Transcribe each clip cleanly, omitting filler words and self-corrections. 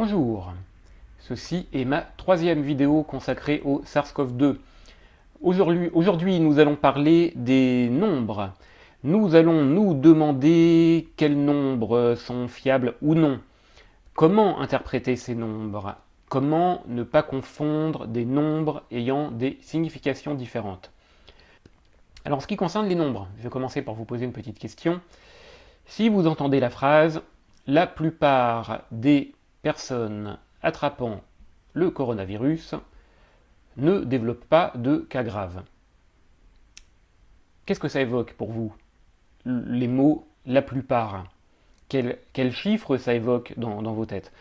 Bonjour, ceci est ma troisième vidéo consacrée au SARS-CoV-2. Aujourd'hui, nous allons parler des nombres. Nous allons nous demander quels nombres sont fiables ou non. Comment interpréter ces nombres? Comment ne pas confondre des nombres ayant des significations différentes? Alors, en ce qui concerne les nombres, je vais commencer par vous poser une petite question. Si vous entendez la phrase « La plupart des personnes attrapant le coronavirus ne développent pas de cas graves », qu'est-ce que ça évoque pour vous, les mots « la plupart » quel chiffre ça évoque dans vos têtes?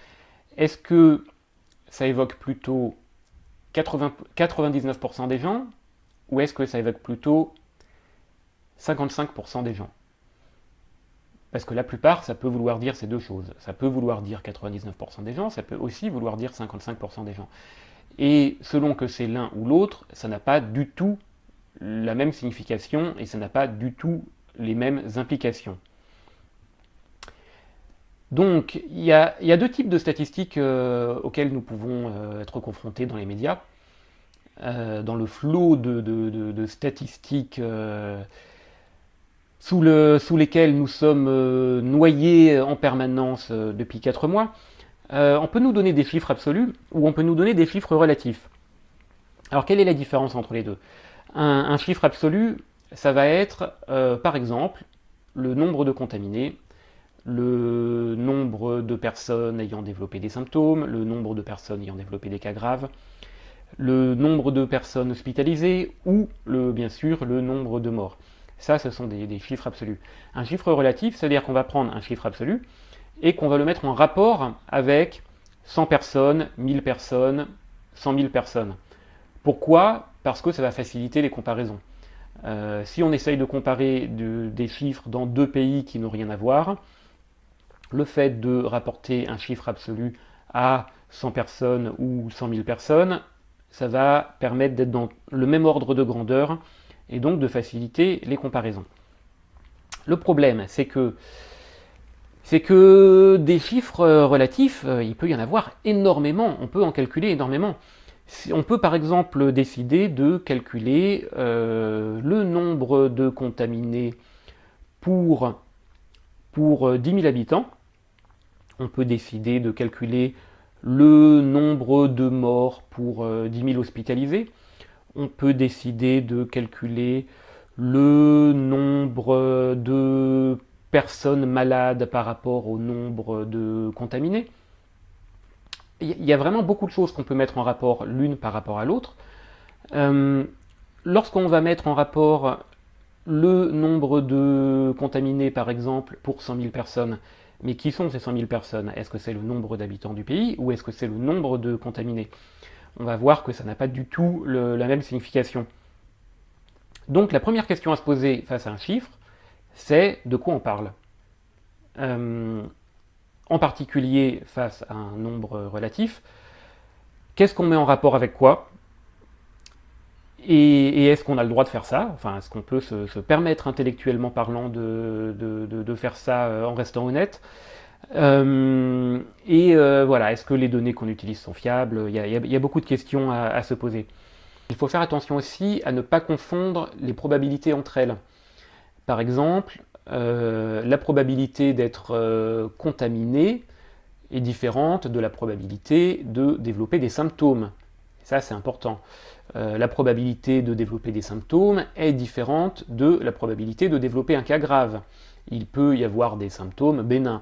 Est-ce que ça évoque plutôt 99% des gens, ou est-ce que ça évoque plutôt 55% des gens? Parce que la plupart, ça peut vouloir dire ces deux choses. Ça peut vouloir dire 99% des gens, ça peut aussi vouloir dire 55% des gens. Et selon que c'est l'un ou l'autre, ça n'a pas du tout la même signification et ça n'a pas du tout les mêmes implications. Donc, il y a deux types de statistiques auxquelles nous pouvons être confrontés dans les médias. Dans le flot de statistiques sous lesquelles nous sommes noyés en permanence depuis 4 mois, on peut nous donner des chiffres absolus ou on peut nous donner des chiffres relatifs. Alors, quelle est la différence entre les deux? Un chiffre absolu, ça va être, par exemple, le nombre de contaminés, le nombre de personnes ayant développé des symptômes, le nombre de personnes ayant développé des cas graves, le nombre de personnes hospitalisées ou, bien sûr, le nombre de morts. Ça, ce sont des chiffres absolus. Un chiffre relatif, c'est-à-dire qu'on va prendre un chiffre absolu et qu'on va le mettre en rapport avec 100 personnes, 1000 personnes, 100 000 personnes. Pourquoi? Parce que ça va faciliter les comparaisons. Si on essaye de comparer des chiffres dans deux pays qui n'ont rien à voir, le fait de rapporter un chiffre absolu à 100 personnes ou 100 000 personnes, ça va permettre d'être dans le même ordre de grandeur et donc de faciliter les comparaisons. Le problème, c'est que des chiffres relatifs, il peut y en avoir énormément, on peut en calculer énormément. On peut par exemple décider de calculer le nombre de contaminés pour 10 000 habitants. On peut décider de calculer le nombre de morts pour 10 000 hospitalisés. On peut décider de calculer le nombre de personnes malades par rapport au nombre de contaminés. Il y a vraiment beaucoup de choses qu'on peut mettre en rapport l'une par rapport à l'autre. Lorsqu'on va mettre en rapport le nombre de contaminés, par exemple, pour 100 000 personnes, mais qui sont ces 100 000 personnes? Est-ce que c'est le nombre d'habitants du pays ou est-ce que c'est le nombre de contaminés? On va voir que ça n'a pas du tout la même signification. Donc la première question à se poser face à un chiffre, c'est de quoi on parle. En particulier face à un nombre relatif, qu'est-ce qu'on met en rapport avec quoi? Et est-ce qu'on a le droit de faire ça? Enfin, est-ce qu'on peut se permettre intellectuellement parlant de faire ça en restant honnête? Voilà, est-ce que les données qu'on utilise sont fiables? Il y a beaucoup de questions à se poser. Il faut faire attention aussi à ne pas confondre les probabilités entre elles. Par exemple, la probabilité d'être contaminé est différente de la probabilité de développer des symptômes. Ça, c'est important. La probabilité de développer des symptômes est différente de la probabilité de développer un cas grave. Il peut y avoir des symptômes bénins.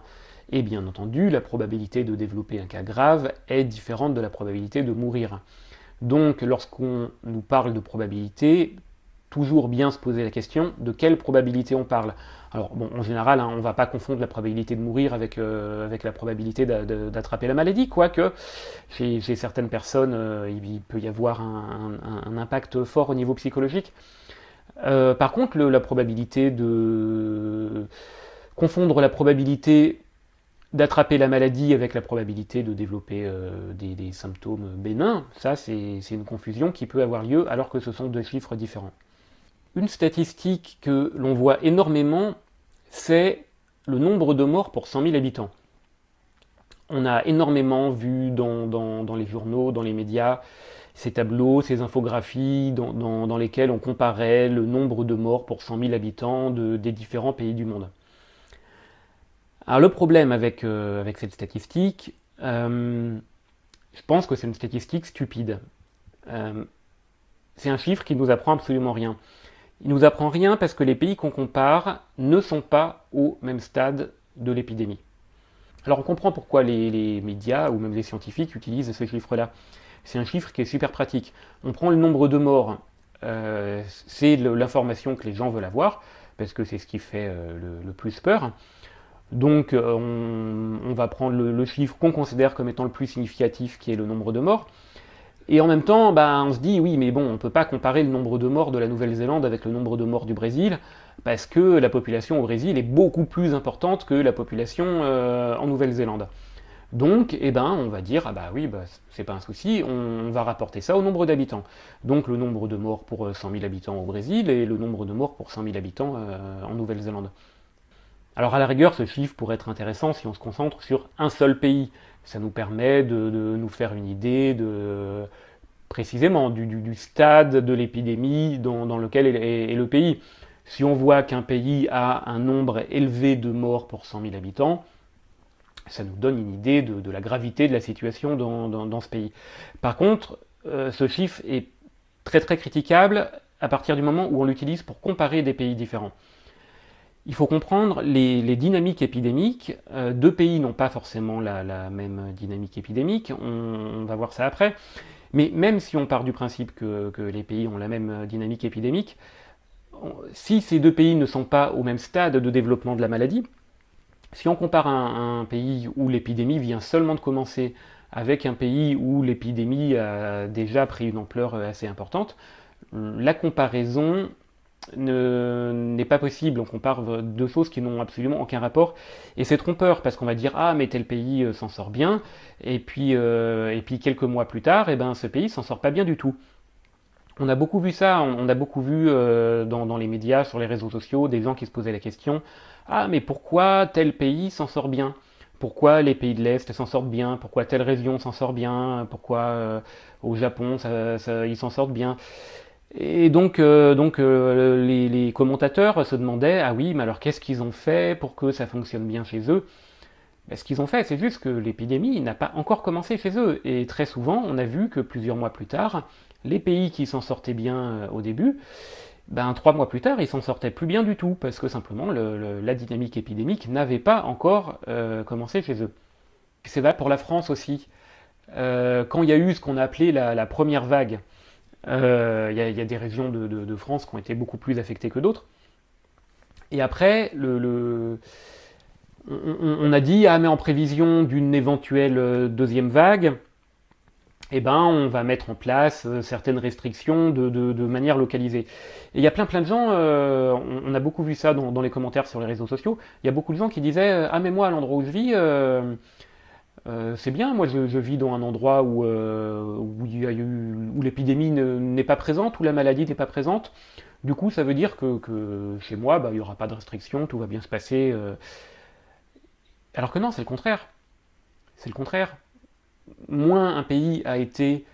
Et bien entendu, la probabilité de développer un cas grave est différente de la probabilité de mourir. Donc, lorsqu'on nous parle de probabilité, toujours bien se poser la question de quelle probabilité on parle. Alors, bon, en général, on ne va pas confondre la probabilité de mourir avec la probabilité d'attraper la maladie, quoique chez certaines personnes, il peut y avoir un impact fort au niveau psychologique. Par contre, la probabilité de confondre la probabilité d'attraper la maladie avec la probabilité de développer des symptômes bénins, ça c'est une confusion qui peut avoir lieu alors que ce sont deux chiffres différents. Une statistique que l'on voit énormément, c'est le nombre de morts pour 100 000 habitants. On a énormément vu dans les journaux, dans les médias, ces tableaux, ces infographies dans lesquelles on comparait le nombre de morts pour 100 000 habitants des différents pays du monde. Alors le problème avec cette statistique, je pense que c'est une statistique stupide. Euh, c'est un chiffre qui nous apprend absolument rien. Il nous apprend rien parce que les pays qu'on compare ne sont pas au même stade de l'épidémie. Alors on comprend pourquoi les médias ou même les scientifiques utilisent ce chiffre-là. C'est un chiffre qui est super pratique. On prend le nombre de morts, c'est l'information que les gens veulent avoir, parce que c'est ce qui fait le plus peur. Donc on va prendre le chiffre qu'on considère comme étant le plus significatif, qui est le nombre de morts. Et en même temps, bah, on se dit, oui, mais bon, on ne peut pas comparer le nombre de morts de la Nouvelle-Zélande avec le nombre de morts du Brésil, parce que la population au Brésil est beaucoup plus importante que la population en Nouvelle-Zélande. Donc, eh ben, on va dire, ah bah oui, bah, c'est pas un souci, on va rapporter ça au nombre d'habitants. Donc le nombre de morts pour 100 000 habitants au Brésil et le nombre de morts pour 100 000 habitants en Nouvelle-Zélande. Alors à la rigueur, ce chiffre pourrait être intéressant si on se concentre sur un seul pays. Ça nous permet de nous faire une idée précisément du stade de l'épidémie dans lequel est le pays. Si on voit qu'un pays a un nombre élevé de morts pour 100 000 habitants, ça nous donne une idée de la gravité de la situation dans ce pays. Par contre, ce chiffre est très très critiquable à partir du moment où on l'utilise pour comparer des pays différents. Il faut comprendre les dynamiques épidémiques. Deux pays n'ont pas forcément la même dynamique épidémique, on va voir ça après. Mais même si on part du principe que les pays ont la même dynamique épidémique, si ces deux pays ne sont pas au même stade de développement de la maladie, si on compare un pays où l'épidémie vient seulement de commencer avec un pays où l'épidémie a déjà pris une ampleur assez importante, la comparaison n'est pas possible. On compare deux choses qui n'ont absolument aucun rapport et c'est trompeur parce qu'on va dire ah mais tel pays s'en sort bien et puis quelques mois plus tard et ben ce pays s'en sort pas bien du tout. On a beaucoup vu ça, on a beaucoup vu dans les médias, sur les réseaux sociaux, des gens qui se posaient la question ah mais pourquoi tel pays s'en sort bien? Pourquoi les pays de l'Est s'en sortent bien? Pourquoi telle région s'en sort bien? Pourquoi au Japon ils s'en sortent bien? Et donc, les commentateurs se demandaient, ah oui, mais alors qu'est-ce qu'ils ont fait pour que ça fonctionne bien chez eux? Ben, ce qu'ils ont fait, c'est juste que l'épidémie n'a pas encore commencé chez eux. Et très souvent, on a vu que plusieurs mois plus tard, les pays qui s'en sortaient bien au début, ben 3 mois plus tard, ils s'en sortaient plus bien du tout, parce que simplement la dynamique épidémique n'avait pas encore commencé chez eux. C'est valable pour la France aussi. Quand il y a eu ce qu'on a appelé la première vague, y a des régions de France qui ont été beaucoup plus affectées que d'autres. Et après, on a dit, ah mais en prévision d'une éventuelle deuxième vague, eh ben, on va mettre en place certaines restrictions de manière localisée. Et il y a plein de gens, on a beaucoup vu ça dans les commentaires sur les réseaux sociaux, il y a beaucoup de gens qui disaient, ah mais moi à l'endroit où je vis, c'est bien, moi je vis dans un endroit où l'épidémie n'est pas présente, où la maladie n'est pas présente. Du coup, ça veut dire que chez moi, bah, il n'y aura pas de restrictions, tout va bien se passer. Alors que non, c'est le contraire. C'est le contraire. Moins un pays a été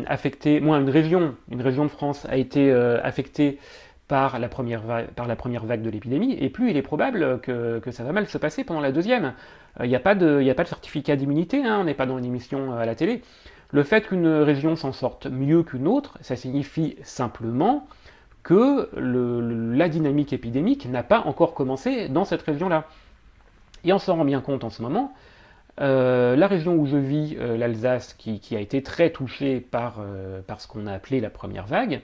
affecté, moins une région de France a été affectée par la première vague de l'épidémie, et plus il est probable que ça va mal se passer pendant la deuxième. Il n'y a pas de certificat d'immunité, hein, on n'est pas dans une émission à la télé. Le fait qu'une région s'en sorte mieux qu'une autre, ça signifie simplement que la dynamique épidémique n'a pas encore commencé dans cette région-là. Et on s'en rend bien compte en ce moment. La région où je vis, l'Alsace, qui a été très touchée par ce qu'on a appelé la première vague,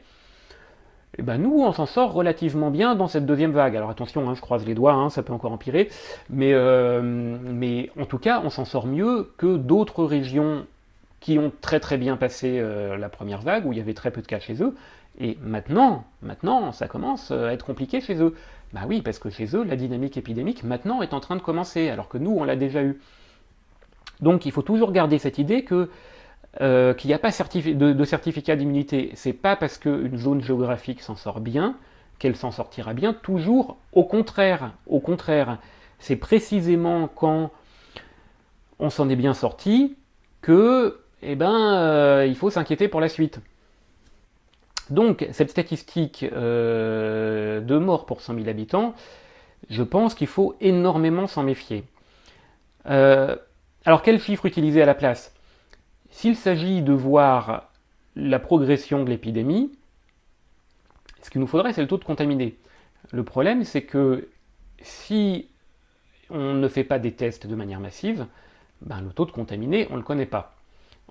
et ben nous, on s'en sort relativement bien dans cette deuxième vague. Alors attention, hein, je croise les doigts, hein, ça peut encore empirer, mais en tout cas, on s'en sort mieux que d'autres régions qui ont très très bien passé la première vague, où il y avait très peu de cas chez eux, et maintenant, ça commence à être compliqué chez eux. Bah oui, parce que chez eux, la dynamique épidémique, maintenant, est en train de commencer, alors que nous, on l'a déjà eu. Donc il faut toujours garder cette idée qu'il n'y a pas de certificat d'immunité. C'est pas parce qu'une zone géographique s'en sort bien qu'elle s'en sortira bien toujours. Au contraire, c'est précisément quand on s'en est bien sorti que, il faut s'inquiéter pour la suite. Donc, cette statistique de mort pour 100 000 habitants, je pense qu'il faut énormément s'en méfier. Alors, quel chiffre utiliser à la place? S'il s'agit de voir la progression de l'épidémie, ce qu'il nous faudrait, c'est le taux de contaminés. Le problème, c'est que si on ne fait pas des tests de manière massive, le taux de contaminés, on ne le connaît pas.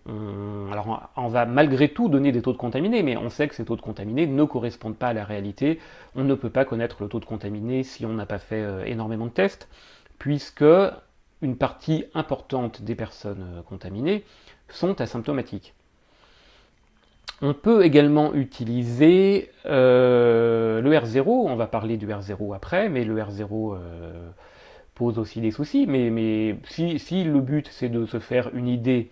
Alors on va malgré tout donner des taux de contaminés, mais on sait que ces taux de contaminés ne correspondent pas à la réalité. On ne peut pas connaître le taux de contaminés si on n'a pas fait énormément de tests, puisque une partie importante des personnes contaminées sont asymptomatiques. On peut également utiliser le R0, on va parler du R0 après, mais le R0 pose aussi des soucis, mais si le but c'est de se faire une idée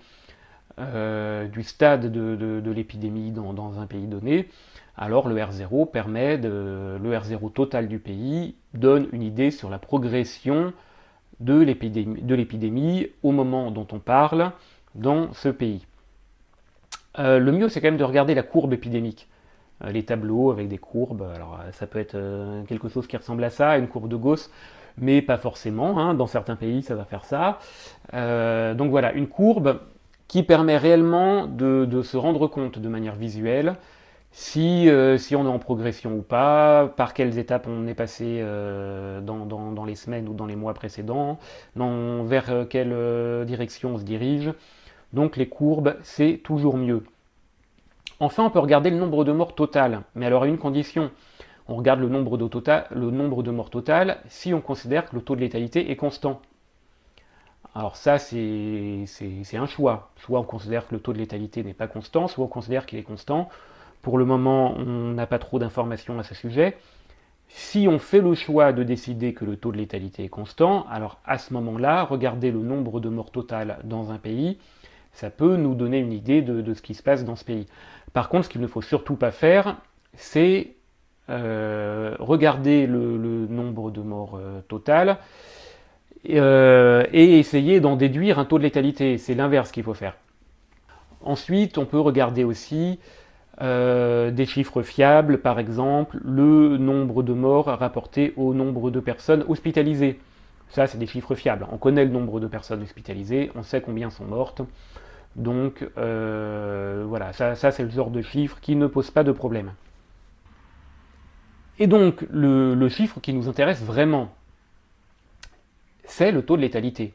du stade de l'épidémie dans un pays donné, alors le R0 le R0 total du pays donne une idée sur la progression de l'épidémie au moment dont on parle dans ce pays. Le mieux c'est quand même de regarder la courbe épidémique. Les tableaux avec des courbes, alors ça peut être quelque chose qui ressemble à ça, une courbe de Gauss, mais pas forcément, hein. Dans certains pays ça va faire ça. Donc voilà, une courbe qui permet réellement de se rendre compte de manière visuelle si on est en progression ou pas, par quelles étapes on est passé dans les semaines ou dans les mois précédents, vers quelle direction on se dirige. Donc les courbes, c'est toujours mieux. Enfin, on peut regarder le nombre de morts total, mais alors à une condition. On regarde le nombre de morts total si on considère que le taux de létalité est constant. Alors ça, c'est un choix. Soit on considère que le taux de létalité n'est pas constant, soit on considère qu'il est constant. Pour le moment, on n'a pas trop d'informations à ce sujet. Si on fait le choix de décider que le taux de létalité est constant, alors à ce moment-là, regarder le nombre de morts totales dans un pays, ça peut nous donner une idée de ce qui se passe dans ce pays. Par contre, ce qu'il ne faut surtout pas faire, c'est regarder le nombre de morts total et essayer d'en déduire un taux de létalité. C'est l'inverse qu'il faut faire. Ensuite, on peut regarder aussi des chiffres fiables, par exemple le nombre de morts rapporté au nombre de personnes hospitalisées. Ça, c'est des chiffres fiables. On connaît le nombre de personnes hospitalisées, on sait combien sont mortes. Donc voilà, ça c'est le genre de chiffre qui ne pose pas de problème. Et donc le chiffre qui nous intéresse vraiment, c'est le taux de létalité.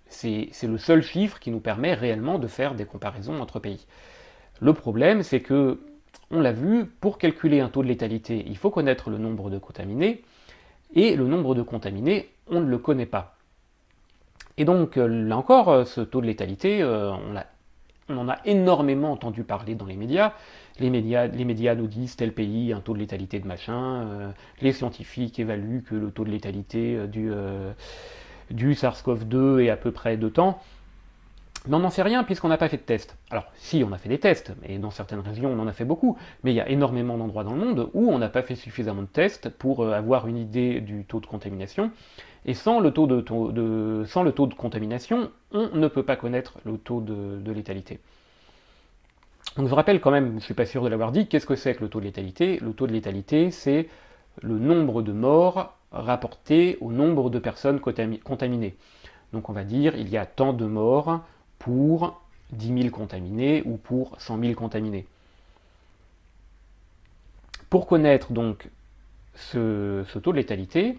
C'est le seul chiffre qui nous permet réellement de faire des comparaisons entre pays. Le problème, c'est que, on l'a vu, pour calculer un taux de létalité, il faut connaître le nombre de contaminés, et le nombre de contaminés, on ne le connaît pas. Et donc, là encore, ce taux de létalité, on en a énormément entendu parler dans les médias. Les médias nous disent tel pays, un taux de létalité de machin. Les scientifiques évaluent que le taux de létalité du SARS-CoV-2 est à peu près de temps. Mais on n'en sait rien puisqu'on n'a pas fait de tests. Alors, si, on a fait des tests, et dans certaines régions, on en a fait beaucoup, mais il y a énormément d'endroits dans le monde où on n'a pas fait suffisamment de tests pour avoir une idée du taux de contamination. Et sans le taux de contamination, on ne peut pas connaître le taux de létalité. Donc je rappelle quand même, je ne suis pas sûr de l'avoir dit, qu'est-ce que c'est que le taux de létalité? Le taux de létalité, c'est le nombre de morts rapporté au nombre de personnes contaminées. Donc on va dire, il y a tant de morts pour 10 000 contaminés ou pour 100 000 contaminés. Pour connaître donc ce taux de létalité,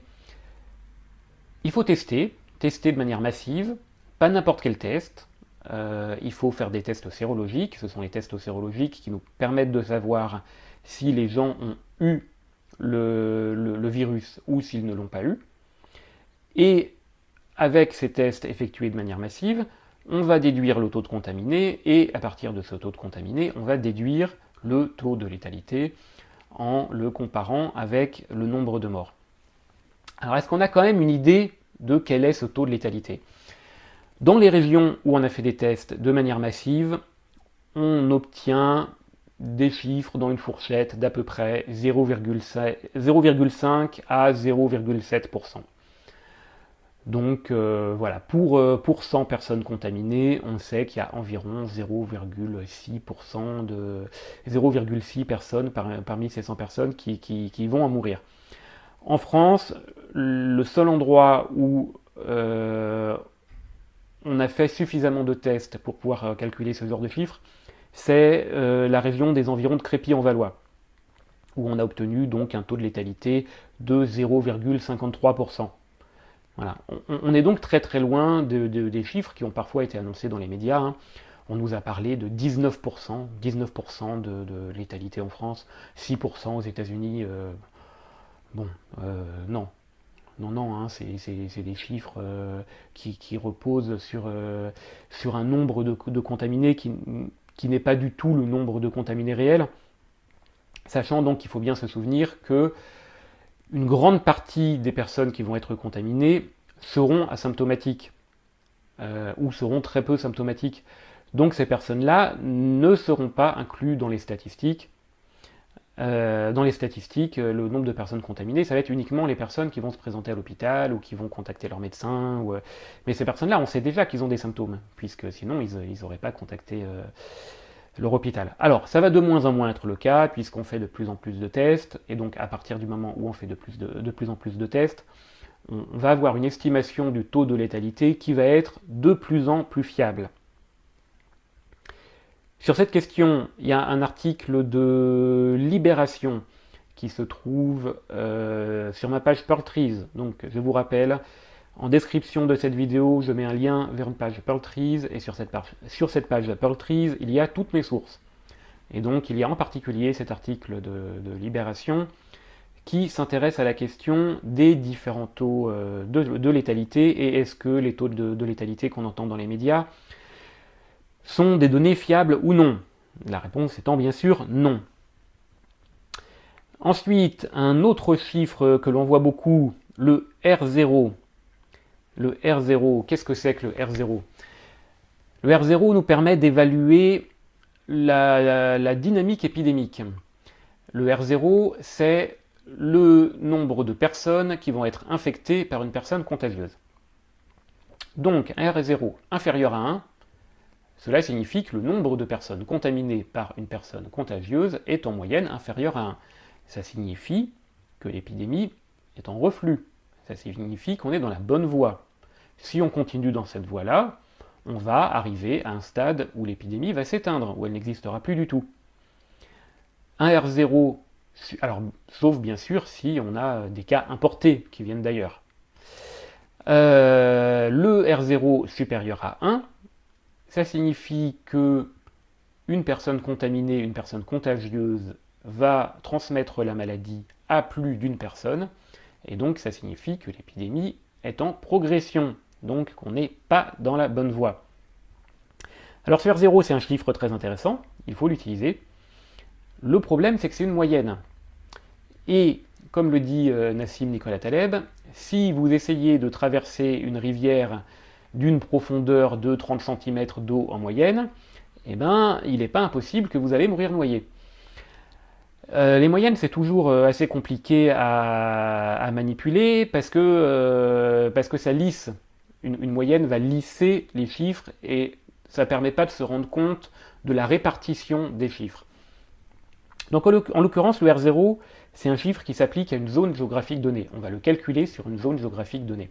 il faut tester de manière massive, pas n'importe quel test. Il faut faire des tests sérologiques, ce sont les tests sérologiques qui nous permettent de savoir si les gens ont eu le virus ou s'ils ne l'ont pas eu. Et avec ces tests effectués de manière massive, on va déduire le taux de contaminé, et à partir de ce taux de contaminé, on va déduire le taux de létalité en le comparant avec le nombre de morts. Alors est-ce qu'on a quand même une idée de quel est ce taux de létalité? Dans les régions où on a fait des tests de manière massive, on obtient des chiffres dans une fourchette d'à peu près 0,5 à 0,7%. Donc voilà, pour 100 personnes contaminées, on sait qu'il y a environ 0,6 personnes parmi ces 100 personnes qui vont en mourir. En France, le seul endroit où on a fait suffisamment de tests pour pouvoir calculer ce genre de chiffres, c'est la région des environs de Crépy-en-Valois, où on a obtenu donc un taux de létalité de 0,53%. Voilà. On est donc très très loin des chiffres qui ont parfois été annoncés dans les médias, hein. On nous a parlé de 19%, 19% de létalité en France, 6% aux États-Unis. Bon, non. Non, non, hein, c'est des chiffres qui reposent sur un nombre de contaminés qui n'est pas du tout le nombre de contaminés réels, sachant donc qu'il faut bien se souvenir que une grande partie des personnes qui vont être contaminées seront asymptomatiques ou seront très peu symptomatiques. Donc ces personnes-là ne seront pas incluses dans les statistiques. Le nombre de personnes contaminées, ça va être uniquement les personnes qui vont se présenter à l'hôpital ou qui vont contacter leur médecin. Mais ces personnes-là, on sait déjà qu'ils ont des symptômes, puisque sinon ils n'auraient pas contacté leur hôpital. Alors, ça va de moins en moins être le cas, puisqu'on fait de plus en plus de tests, et donc à partir du moment où on fait de plus en plus de tests, on va avoir une estimation du taux de létalité qui va être de plus en plus fiable. Sur cette question, il y a un article de Libération qui se trouve sur ma page Pearl Trees. Donc, je vous rappelle, en description de cette vidéo, je mets un lien vers une page Pearl Trees, et sur cette page Pearl Trees, il y a toutes mes sources. Et donc, il y a en particulier cet article de Libération qui s'intéresse à la question des différents taux de létalité, et est-ce que les taux de létalité qu'on entend dans les médias sont des données fiables ou non? La réponse étant bien sûr non. Ensuite, un autre chiffre que l'on voit beaucoup, le R0. Le R0, qu'est-ce que c'est que le R0? Le R0 nous permet d'évaluer la dynamique épidémique. Le R0, c'est le nombre de personnes qui vont être infectées par une personne contagieuse. Donc, un R0 inférieur à 1, cela signifie que le nombre de personnes contaminées par une personne contagieuse est en moyenne inférieur à 1. Ça signifie que l'épidémie est en reflux. Ça signifie qu'on est dans la bonne voie. Si on continue dans cette voie-là, on va arriver à un stade où l'épidémie va s'éteindre, où elle n'existera plus du tout. Un R0, alors, sauf bien sûr si on a des cas importés qui viennent d'ailleurs. Le R0 supérieur à 1, ça signifie que une personne contaminée, une personne contagieuse, va transmettre la maladie à plus d'une personne, et donc ça signifie que l'épidémie est en progression, donc qu'on n'est pas dans la bonne voie. Alors ce R0, c'est un chiffre très intéressant, il faut l'utiliser. Le problème, c'est que c'est une moyenne. Et comme le dit Nassim Nicolas Taleb, si vous essayez de traverser une rivière d'une profondeur de 30 cm d'eau en moyenne, eh ben, il n'est pas impossible que vous allez mourir noyé. Les moyennes, c'est toujours assez compliqué à manipuler parce que ça lisse. Une moyenne va lisser les chiffres et ça ne permet pas de se rendre compte de la répartition des chiffres. Donc en l'occurrence, le R0, c'est un chiffre qui s'applique à une zone géographique donnée. On va le calculer sur une zone géographique donnée.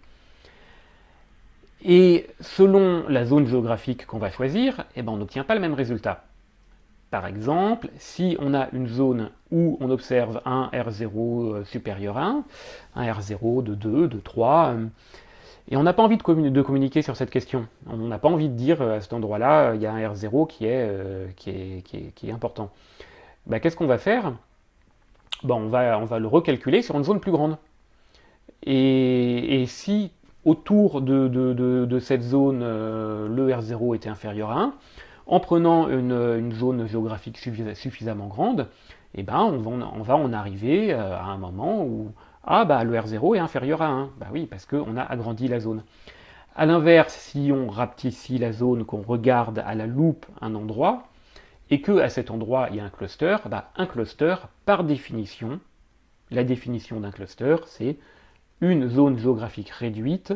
Et selon la zone géographique qu'on va choisir, eh ben, on n'obtient pas le même résultat. Par exemple, si on a une zone où on observe un R0 supérieur à 1 R0 de 2, de 3, et on n'a pas envie de communiquer sur cette question. On n'a pas envie de dire à cet endroit-là, il y a un R0 qui est important. Ben, qu'est-ce qu'on va faire? Ben, on va le recalculer sur une zone plus grande. Et si autour de cette zone, le R0 était inférieur à 1, en prenant une zone géographique suffisamment grande, eh ben, on va en arriver à un moment où le R0 est inférieur à 1. Bah oui, parce qu'on a agrandi la zone. A l'inverse, si on rapetissit la zone, qu'on regarde à la loupe un endroit, et qu'à cet endroit il y a un cluster, par définition, la définition d'un cluster, c'est une zone géographique réduite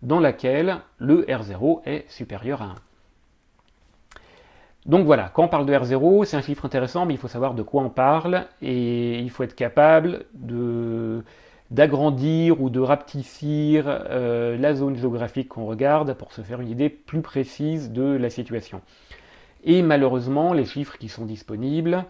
dans laquelle le R0 est supérieur à 1. Donc voilà, quand on parle de R0, c'est un chiffre intéressant, mais il faut savoir de quoi on parle, et il faut être capable d'agrandir ou de rapetissir la zone géographique qu'on regarde pour se faire une idée plus précise de la situation. Et malheureusement, les chiffres qui sont disponibles,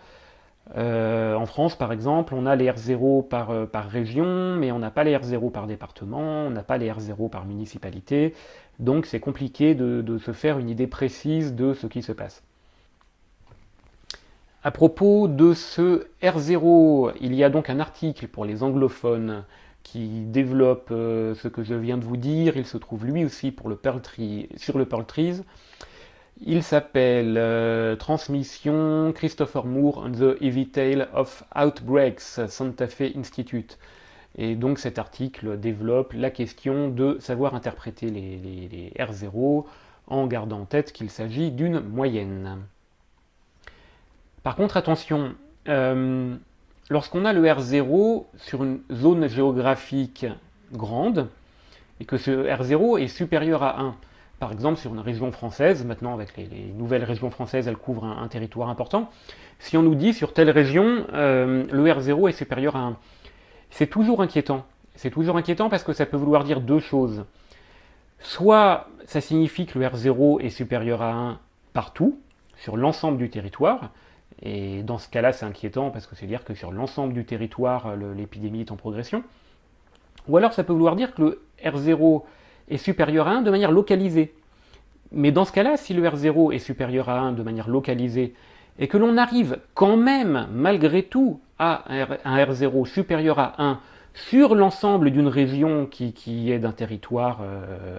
en France par exemple, on a les R0 par région, mais on n'a pas les R0 par département, on n'a pas les R0 par municipalité, donc c'est compliqué de se faire une idée précise de ce qui se passe. À propos de ce R0, il y a donc un article pour les anglophones qui développe ce que je viens de vous dire. Il se trouve lui aussi sur le Perl Trees. Il s'appelle Transmission Christopher Moore on the Heavy Tale of Outbreaks, Santa Fe Institute. Et donc cet article développe la question de savoir interpréter les R0 en gardant en tête qu'il s'agit d'une moyenne. Par contre, attention, lorsqu'on a le R0 sur une zone géographique grande, et que ce R0 est supérieur à 1, par exemple sur une région française, maintenant avec les nouvelles régions françaises, elles couvrent un territoire important, si on nous dit sur telle région, le R0 est supérieur à 1, c'est toujours inquiétant. C'est toujours inquiétant parce que ça peut vouloir dire deux choses. Soit ça signifie que le R0 est supérieur à 1 partout, sur l'ensemble du territoire, et dans ce cas-là, c'est inquiétant parce que c'est dire que sur l'ensemble du territoire, l'épidémie est en progression. Ou alors ça peut vouloir dire que le R0 est supérieur à 1 de manière localisée. Mais dans ce cas-là, si le R0 est supérieur à 1 de manière localisée, et que l'on arrive quand même, malgré tout, à un R0 supérieur à 1 sur l'ensemble d'une région qui est d'un territoire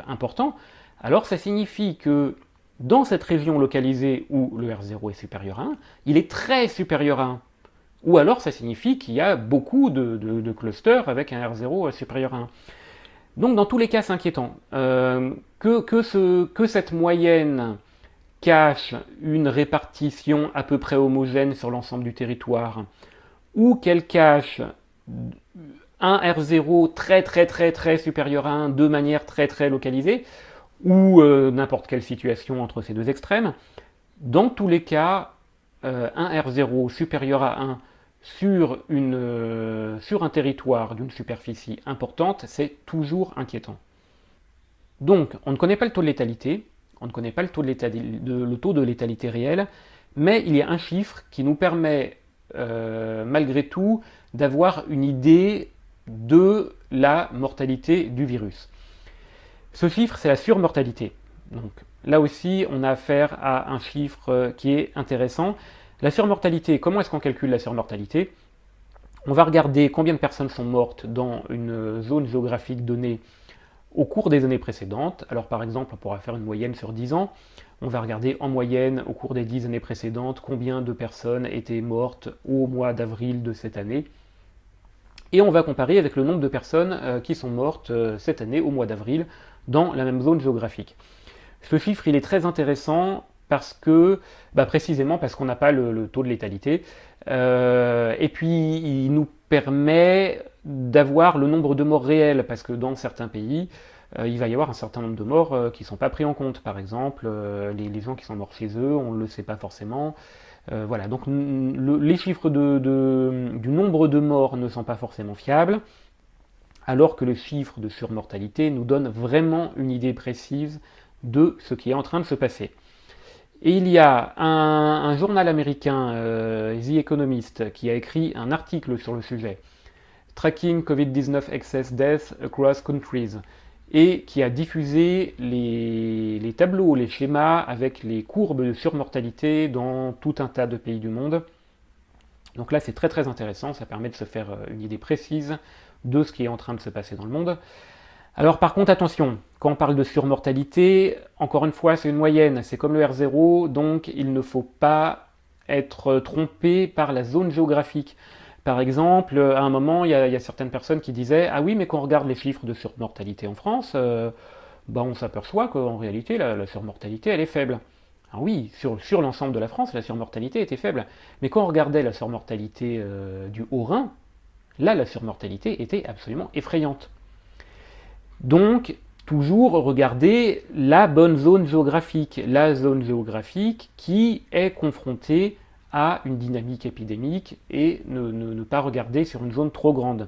important, alors ça signifie que dans cette région localisée où le R0 est supérieur à 1, il est très supérieur à 1. Ou alors ça signifie qu'il y a beaucoup de clusters avec un R0 supérieur à 1. Donc dans tous les cas, c'est inquiétant. Que cette moyenne cache une répartition à peu près homogène sur l'ensemble du territoire, ou qu'elle cache un R0 très supérieur à 1 de manière très localisée, ou n'importe quelle situation entre ces deux extrêmes, dans tous les cas, un R0 supérieur à 1 sur un territoire d'une superficie importante, c'est toujours inquiétant. Donc, on ne connaît pas le taux de létalité, on ne connaît pas le taux de létalité réel, mais il y a un chiffre qui nous permet, malgré tout, d'avoir une idée de la mortalité du virus. Ce chiffre, c'est la surmortalité. Donc, là aussi, on a affaire à un chiffre qui est intéressant. La surmortalité, comment est-ce qu'on calcule la surmortalité? On va regarder combien de personnes sont mortes dans une zone géographique donnée au cours des années précédentes. Alors par exemple, on pourra faire une moyenne sur 10 ans. On va regarder en moyenne, au cours des 10 années précédentes, combien de personnes étaient mortes au mois d'avril de cette année. Et on va comparer avec le nombre de personnes qui sont mortes cette année au mois d'avril dans la même zone géographique. Ce chiffre, il est très intéressant parce que, précisément parce qu'on n'a pas le taux de létalité, et puis il nous permet d'avoir le nombre de morts réels, parce que dans certains pays, il va y avoir un certain nombre de morts qui ne sont pas pris en compte. Par exemple, les gens qui sont morts chez eux, on ne le sait pas forcément. Voilà, donc les chiffres du nombre de morts ne sont pas forcément fiables, alors que le chiffre de surmortalité nous donne vraiment une idée précise de ce qui est en train de se passer. Et il y a un journal américain, The Economist, qui a écrit un article sur le sujet, Tracking COVID-19 Excess Deaths Across Countries, et qui a diffusé les tableaux, les schémas avec les courbes de surmortalité dans tout un tas de pays du monde. Donc là, c'est très intéressant, ça permet de se faire une idée précise de ce qui est en train de se passer dans le monde. Alors par contre, attention, quand on parle de surmortalité, encore une fois, c'est une moyenne, c'est comme le R0, donc il ne faut pas être trompé par la zone géographique. Par exemple, à un moment, il y a certaines personnes qui disaient « Ah oui, mais quand on regarde les chiffres de surmortalité en France, on s'aperçoit qu'en réalité, la surmortalité, elle est faible. » Alors oui, sur l'ensemble de la France, la surmortalité était faible. Mais quand on regardait la surmortalité du Haut-Rhin, là, la surmortalité était absolument effrayante. Donc, toujours regarder la bonne zone géographique, la zone géographique qui est confrontée à une dynamique épidémique et ne pas regarder sur une zone trop grande.